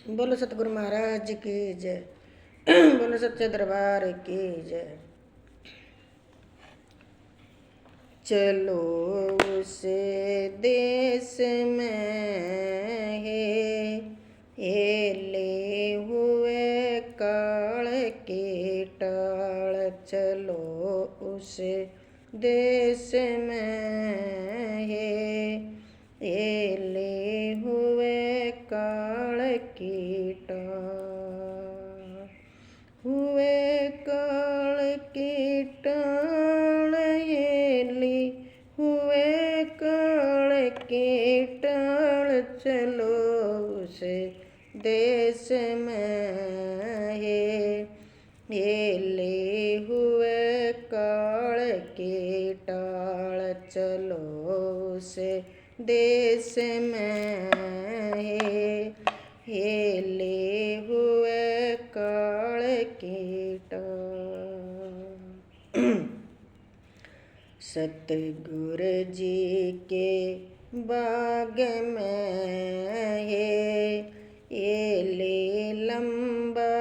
बोलो सतगुरु महाराज की जय। बोलो सच्चे दरबार की जय। चलो उस देश में ले हुए काल की टाल। चलो उस देश में ले हुए काल की टाल। हुए काल की टाल हुए काल की टाल। चलो उस देश में ले हुए काल की टाल। चलो उस देश में ले हुए काल की टाल। सतगुरु जी के बाग में ले लंबा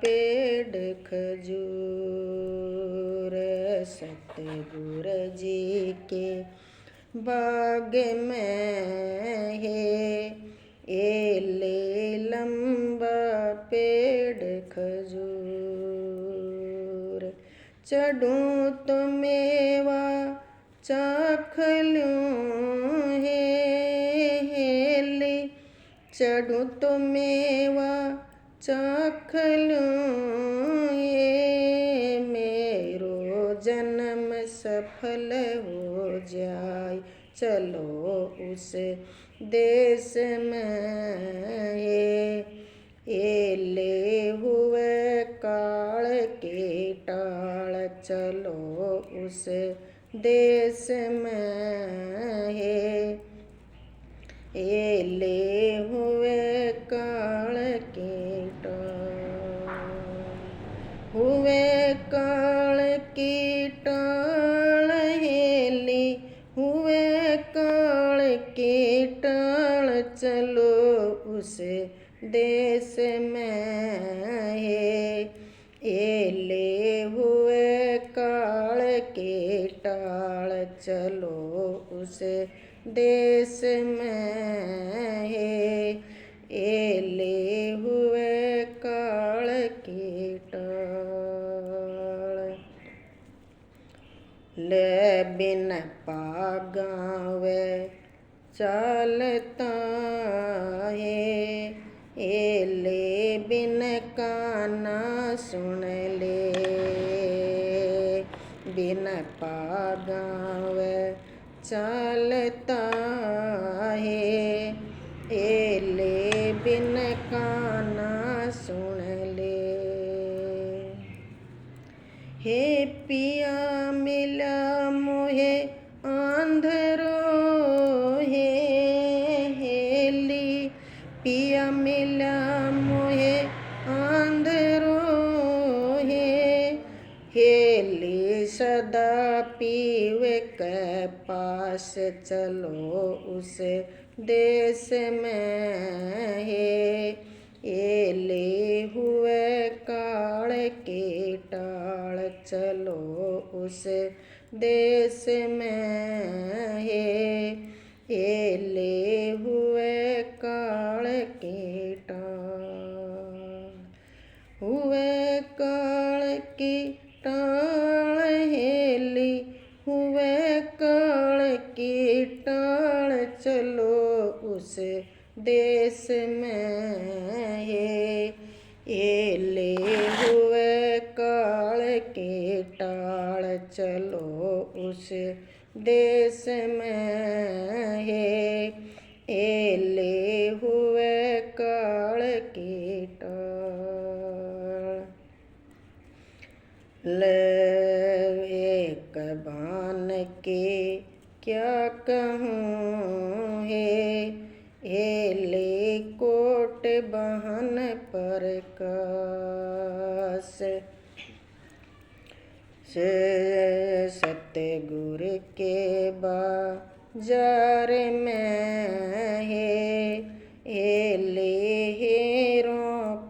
पेड़ खजूर। सतगुरु जी के बाग में ले लंबा पेड़ खजूर। चढ़ूं तो मेवा चाख लूं ले। चढ़ूं तो मेवा चाख लूं मेरो जन्म सफल हो जाए। चलो उस देश में ले हुए काल की टाल। चलो उस देश में ले हुए काल की टाल। हुए काल की टाल हुए काल की टाल। चलो उस देश में ले हुए काल की टाल। चलो उस देश में ले हुए काल की टाल। ले बिन पागावे चालता ले बिन काना सुन ले। बिन पागावे चालता ले बिन काना सुन ले। हे पिया मिला मोहे आंधरो ली। पिया मिला मोहे आंधरो ली। सदा पीवे के पास। चलो उस देश में ले हुए काल की टाल। चलो उस देश में ले हुए काल की टाल। हुए काल की टाल हुए काल की टाल। चलो उस देश में ले हुए काल की टाल। चलो उस देश में ले हुए काल की टाल। एक बान के क्या कहूँ ले कोट बहन पर कास। सतगुरु के बाजार में ले हेरों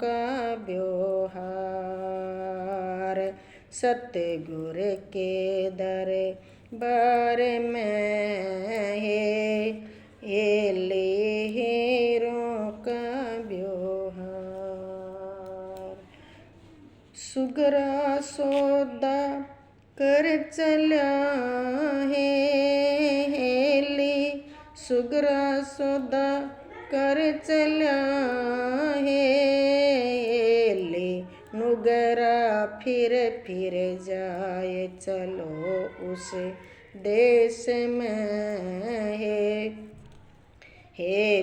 का व्यवहार। सतगुर के दरबार में ले हीरों का व्यवहार। सुगरा सौदा कर चला ले, सुगरा सौदा कर चला ले, नुगरा फिर जाए चलो उस देश में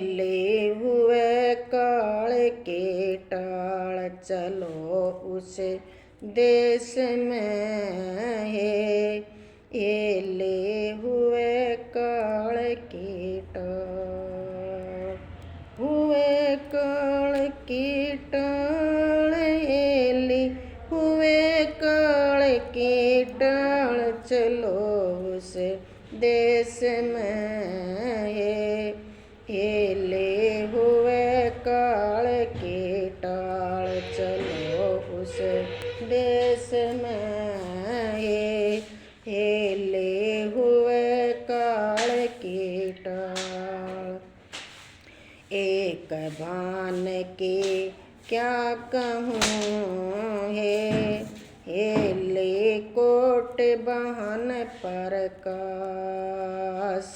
ले हुए काल के टाल चलो उस देश में ले हुए काल के टाल, हुए काल के टाल ले हुए काल के टाल चलो उस देश में ले हुए काल के टाल चलो उस देश में ले हुए काल के टाल। एक बान के क्या कहूँ ले कोट बहन प्रकाश।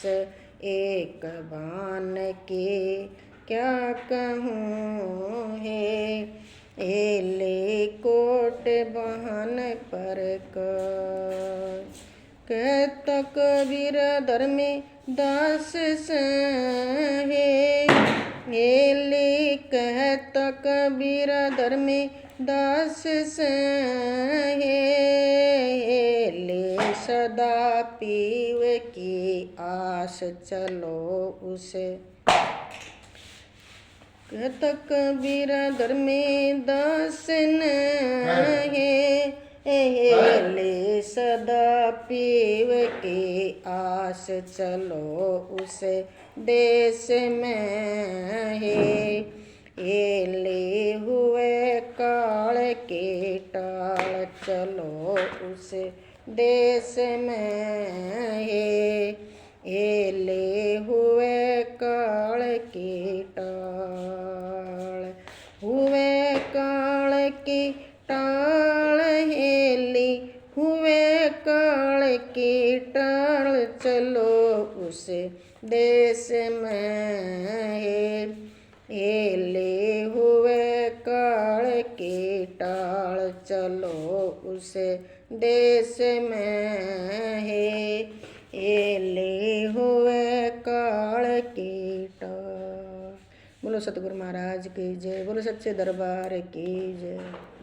एक बान के क्या कहूँ ले कोट बहन प्रकाश। कहता कबीर धर्मे दास से ले, कहता कबीर धर्मे दास से ले, सदा पीव की आस चलो उसे। कहता कबीर धर्मे दास ले, सदा पीव की आस चलो उस देश में ले हुए काल के टाल चलो उस देश में ले हुए काल के टाल, हुए काल के टाल ले हुए काल के टाल चलो उस देश में ले हुए काल के टाल चलो उस देश में ले हुए काल के टाल। बोलो सतगुरु महाराज की जय, बोलो सच्चे दरबार की जय।